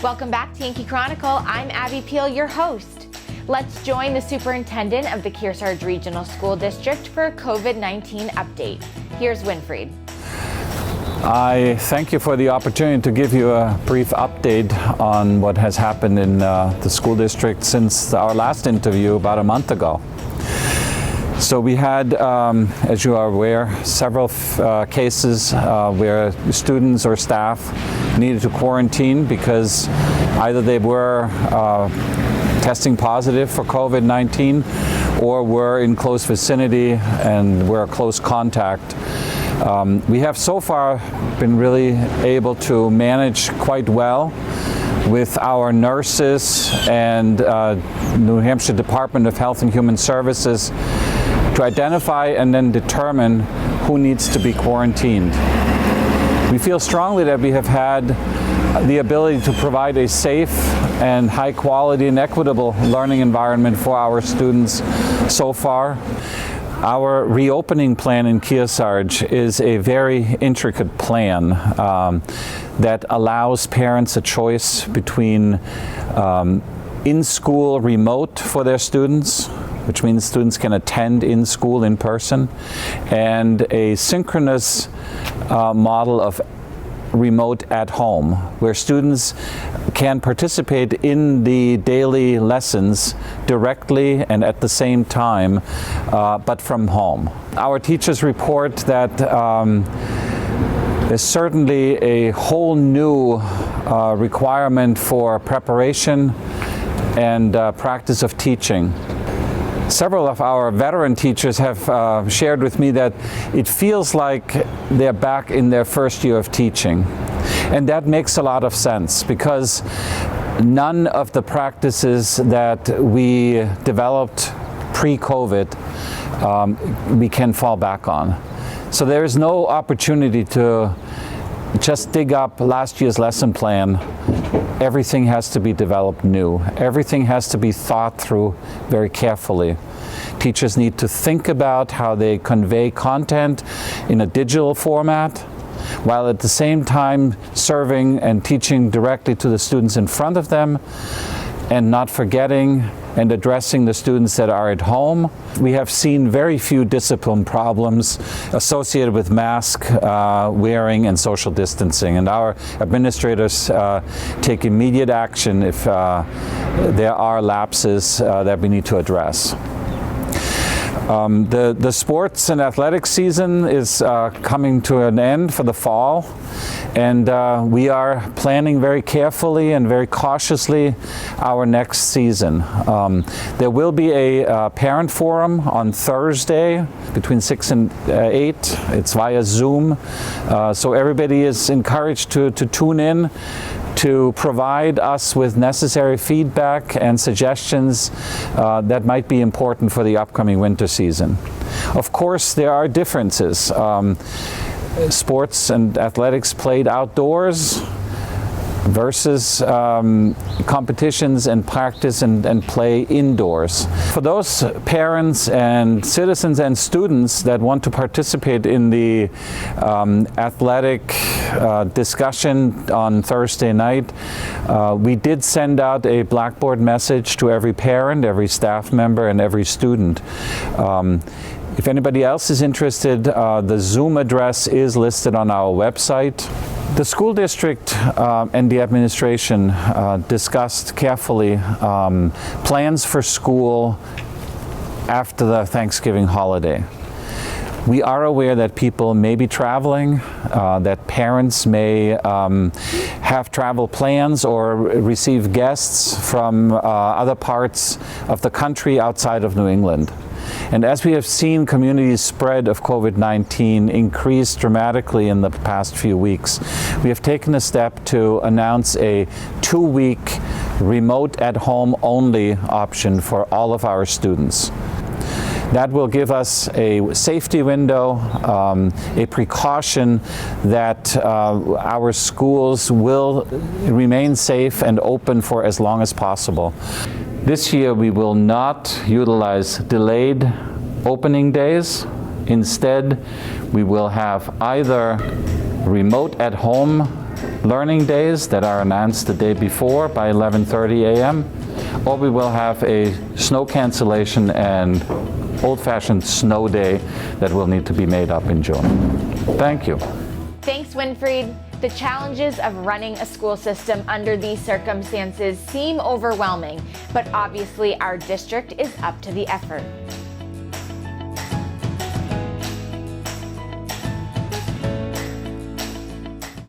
Welcome back to Yankee Chronicle. I'm Abby Peel, your host. Let's join the Superintendent of the Kearsarge Regional School District for a COVID-19 update. Here's Winfried. I thank you for the opportunity to give you a brief update on what has happened in the school district since our last interview about a month ago. So we had, as you are aware, several cases where students or staff needed to quarantine because either they were testing positive for COVID-19 or were in close vicinity and were a close contact. We have so far been really able to manage quite well with our nurses and New Hampshire Department of Health and Human Services to identify and then determine who needs to be quarantined. We feel strongly that we have had the ability to provide a safe and high quality and equitable learning environment for our students so far. Our reopening plan in Kearsarge is a very intricate plan that allows parents a choice between in-school remote for their students, which means students can attend in school in person, and a synchronous model of remote at home, where students can participate in the daily lessons directly and at the same time, but from home. Our teachers report that there's certainly a whole new requirement for preparation and practice of teaching. Several of our veteran teachers have shared with me that it feels like they're back in their first year of teaching. And that makes a lot of sense because none of the practices that we developed pre-COVID we can fall back on. So there is no opportunity to just dig up last year's lesson plan. Everything has to be developed new. Everything has to be thought through very carefully. Teachers need to think about how they convey content in a digital format, while at the same time serving and teaching directly to the students in front of them, and not forgetting and addressing the students that are at home. We have seen very few discipline problems associated with mask wearing and social distancing, and our administrators take immediate action if there are lapses that we need to address. The sports and athletics season is coming to an end for the fall, and we are planning very carefully and very cautiously our next season. There will be a parent forum on Thursday between 6 and 8. It's via Zoom, so everybody is encouraged to tune in to provide us with necessary feedback and suggestions that might be important for the upcoming winter season. Of course, there are differences. Sports and athletics played outdoors versus competitions and practice and play indoors. For those parents and citizens and students that want to participate in the athletic discussion on Thursday night, we did send out a Blackboard message to every parent, every staff member, and every student. If anybody else is interested, the Zoom address is listed on our website. The school district and the administration discussed carefully plans for school after the Thanksgiving holiday. We are aware that people may be traveling, that parents may have travel plans or receive guests from other parts of the country outside of New England. And as we have seen community spread of COVID-19 increase dramatically in the past few weeks, we have taken a step to announce a 2-week remote at home only option for all of our students. That will give us a safety window, a precaution that our schools will remain safe and open for as long as possible. This year we will not utilize delayed opening days. Instead, we will have either remote at home learning days that are announced the day before by 11:30 a.m., or we will have a snow cancellation and old-fashioned snow day that will need to be made up in June. Thank you. Thanks, Winfried. The challenges of running a school system under these circumstances seem overwhelming, but obviously our district is up to the effort.